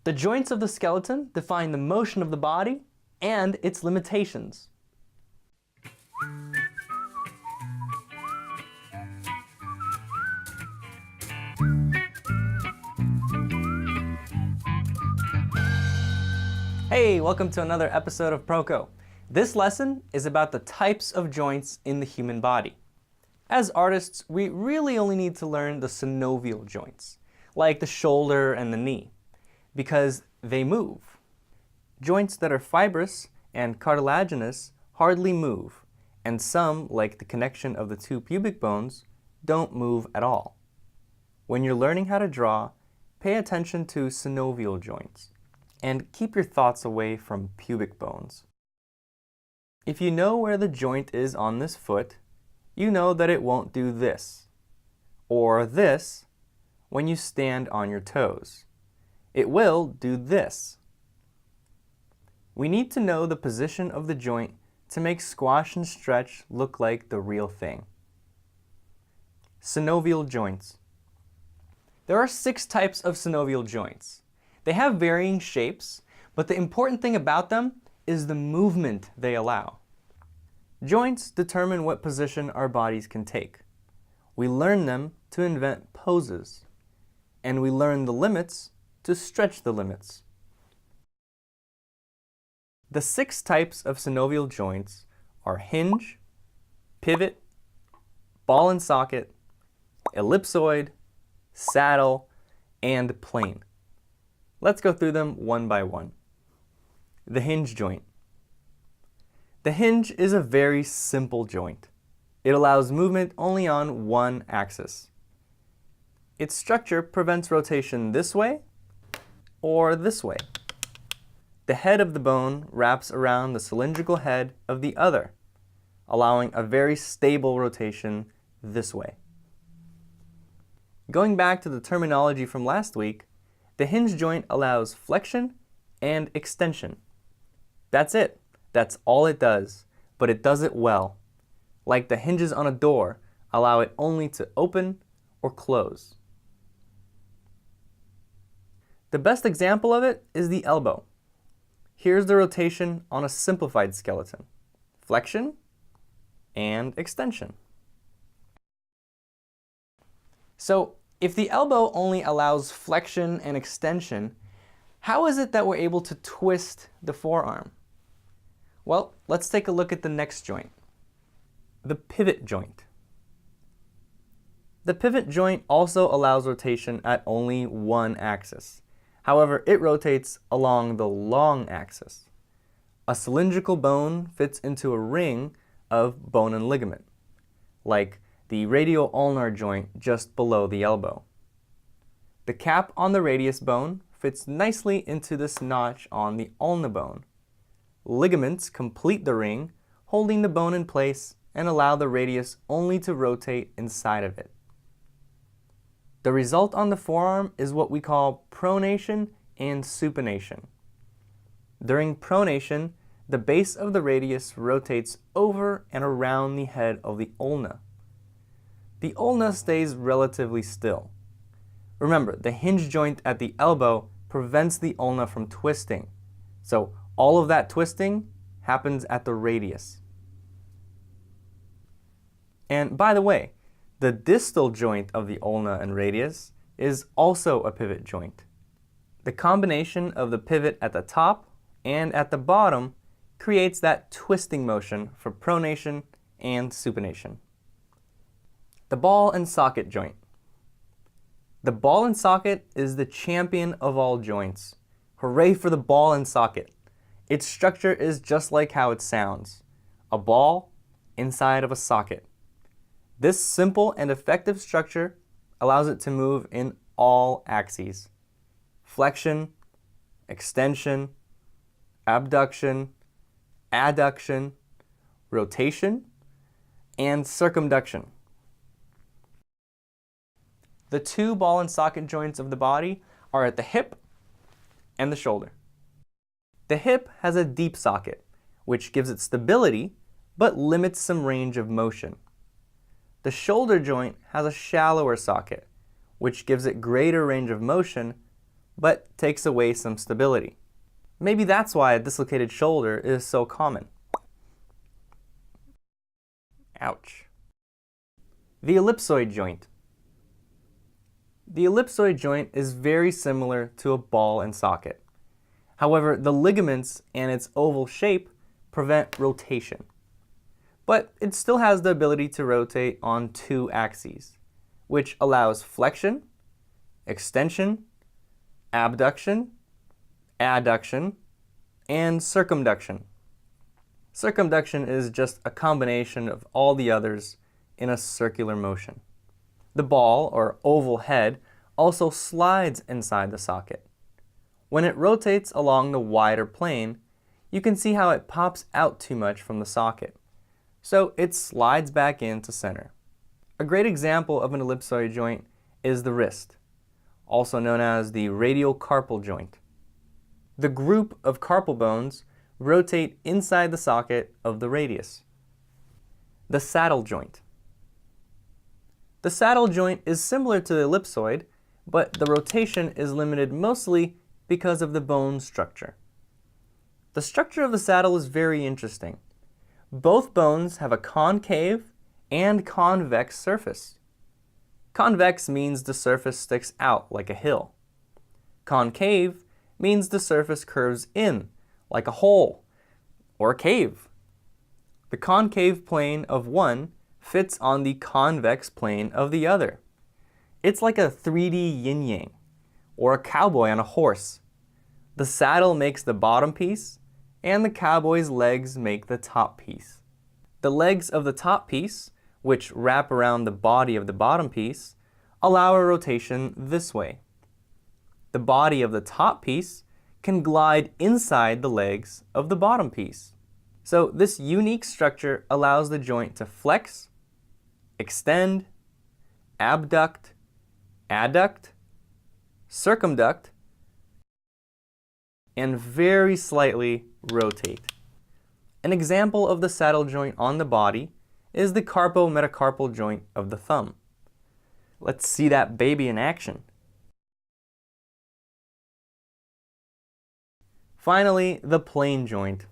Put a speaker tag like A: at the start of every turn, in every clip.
A: The joints of the skeleton define the motion of the body and its limitations. Hey, welcome to another episode of Proco. This lesson is about the types of joints in the human body. As artists, we really only need to learn the synovial joints, like the shoulder and the knee, because they move. Joints that are fibrous and cartilaginous hardly move, and some, like the connection of the two pubic bones, don't move at all. When you're learning how to draw, pay attention to synovial joints, and keep your thoughts away from pubic bones. If you know where the joint is on this foot, you know that it won't do this, or this, when you stand on your toes. It will do this. We need to know the position of the joint to make squash and stretch look like the real thing. Synovial joints. There are 6 types of synovial joints. They have varying shapes, but the important thing about them is the movement they allow. Joints determine what position our bodies can take. We learn them to invent poses, and we learn the limits to stretch the limits. The 6 types of synovial joints are hinge, pivot, ball and socket, ellipsoid, saddle, and plane. Let's go through them one by one. The hinge joint. The hinge is a very simple joint. It allows movement only on one axis. Its structure prevents rotation this way or this way. The head of the bone wraps around the cylindrical head of the other, allowing a very stable rotation this way. Going back to the terminology from last week, the hinge joint allows flexion and extension. That's it. That's all it does, but it does it well. Like the hinges on a door, allow it only to open or close. The best example of it is the elbow. Here's the rotation on a simplified skeleton: flexion and extension. So, if the elbow only allows flexion and extension, how is it that we're able to twist the forearm? Well, let's take a look at the next joint, the pivot joint. The pivot joint also allows rotation at only one axis. However, it rotates along the long axis. A cylindrical bone fits into a ring of bone and ligament, like the radial-ulnar joint just below the elbow. The cap on the radius bone fits nicely into this notch on the ulna bone. Ligaments complete the ring, holding the bone in place and allow the radius only to rotate inside of it. The result on the forearm is what we call pronation and supination. During pronation, the base of the radius rotates over and around the head of the ulna. The ulna stays relatively still. Remember, the hinge joint at the elbow prevents the ulna from twisting, so all of that twisting happens at the radius. And by the way, the distal joint of the ulna and radius is also a pivot joint. The combination of the pivot at the top and at the bottom creates that twisting motion for pronation and supination. The ball and socket joint. The ball and socket is the champion of all joints. Hooray for the ball and socket! Its structure is just like how it sounds, a ball inside of a socket. This simple and effective structure allows it to move in all axes: flexion, extension, abduction, adduction, rotation, and circumduction. The 2 ball and socket joints of the body are at the hip and the shoulder. The hip has a deep socket, which gives it stability but limits some range of motion. The shoulder joint has a shallower socket, which gives it greater range of motion but takes away some stability. Maybe that's why a dislocated shoulder is so common. Ouch. The ellipsoid joint. The ellipsoid joint is very similar to a ball and socket. However, the ligaments and its oval shape prevent rotation. But it still has the ability to rotate on two axes, which allows flexion, extension, abduction, adduction, and circumduction. Circumduction is just a combination of all the others in a circular motion. The ball, or oval head, also slides inside the socket. When it rotates along the wider plane, you can see how it pops out too much from the socket, so it slides back into center. A great example of an ellipsoid joint is the wrist, also known as the radial carpal joint. The group of carpal bones rotate inside the socket of the radius. The saddle joint. The saddle joint is similar to the ellipsoid, but the rotation is limited mostly because of the bone structure. The structure of the saddle is very interesting. Both bones have a concave and convex surface. Convex means the surface sticks out like a hill. Concave means the surface curves in like a hole or a cave. The concave plane of one fits on the convex plane of the other. It's like a 3D yin-yang, or a cowboy on a horse. The saddle makes the bottom piece, and the cowboy's legs make the top piece. The legs of the top piece, which wrap around the body of the bottom piece, allow a rotation this way. The body of the top piece can glide inside the legs of the bottom piece. So this unique structure allows the joint to flex, extend, abduct, adduct, circumduct, and very slightly rotate. An example of the saddle joint on the body is the carpometacarpal joint of the thumb. Let's see that baby in action. Finally, the plane joint.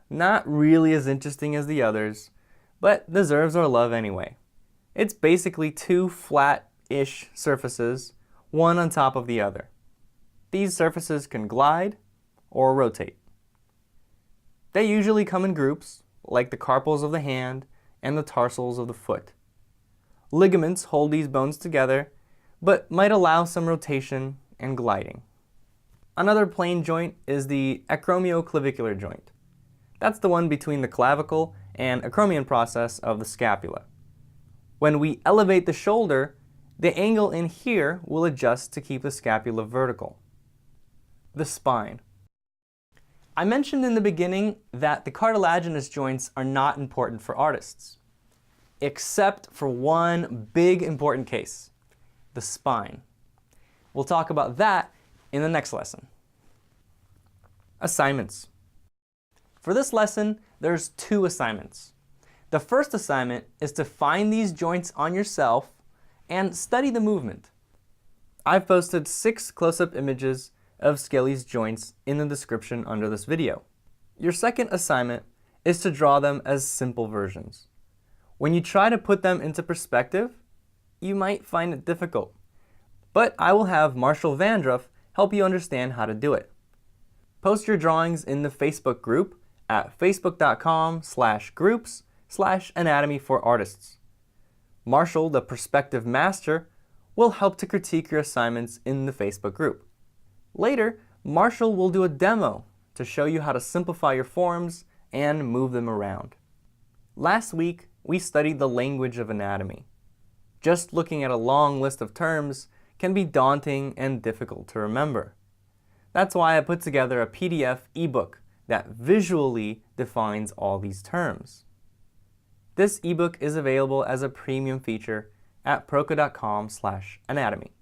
A: Not really as interesting as the others, but deserves our love anyway. It's basically two flat-ish surfaces, one on top of the other. These surfaces can glide or rotate. They usually come in groups, like the carpals of the hand and the tarsals of the foot. Ligaments hold these bones together, but might allow some rotation and gliding. Another plane joint is the acromioclavicular joint. That's the one between the clavicle and acromion process of the scapula. When we elevate the shoulder, the angle in here will adjust to keep the scapula vertical. The spine. I mentioned in the beginning that the cartilaginous joints are not important for artists, except for one big important case, the spine. We'll talk about that in the next lesson. Assignments. For this lesson, there's 2 assignments. The first assignment is to find these joints on yourself and study the movement. I've posted 6 close-up images of Skelly's joints in the description under this video. Your second assignment is to draw them as simple versions. When you try to put them into perspective, you might find it difficult, but I will have Marshall Vandruff help you understand how to do it. Post your drawings in the Facebook group at facebook.com/groups/anatomy for artists. Marshall, the perspective master, will help to critique your assignments in the Facebook group. Later, Marshall will do a demo to show you how to simplify your forms and move them around. Last week, we studied the language of anatomy. Just looking at a long list of terms can be daunting and difficult to remember. That's why I put together a PDF ebook that visually defines all these terms. This ebook is available as a premium feature at proko.com/anatomy.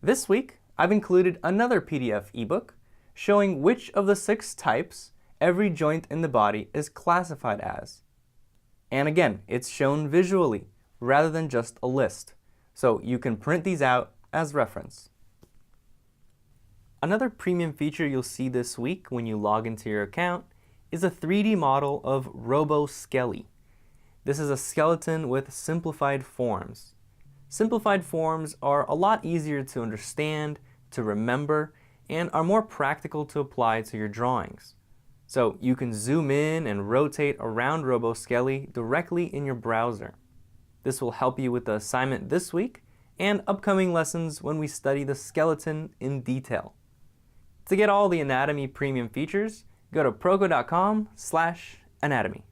A: This week, I've included another PDF ebook showing which of the 6 types every joint in the body is classified as. And again, it's shown visually rather than just a list, so you can print these out as reference. Another premium feature you'll see this week when you log into your account is a 3D model of RoboSkelly. This is a skeleton with simplified forms. Simplified forms are a lot easier to understand, to remember, and are more practical to apply to your drawings. So you can zoom in and rotate around RoboSkelly directly in your browser. This will help you with the assignment this week and upcoming lessons when we study the skeleton in detail. To get all the anatomy premium features, go to proko.com/anatomy.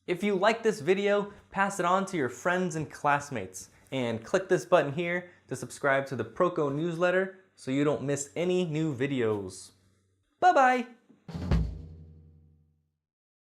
A: If you like this video, pass it on to your friends and classmates, and click this button here to subscribe to the Proko newsletter so you don't miss any new videos. Bye-bye!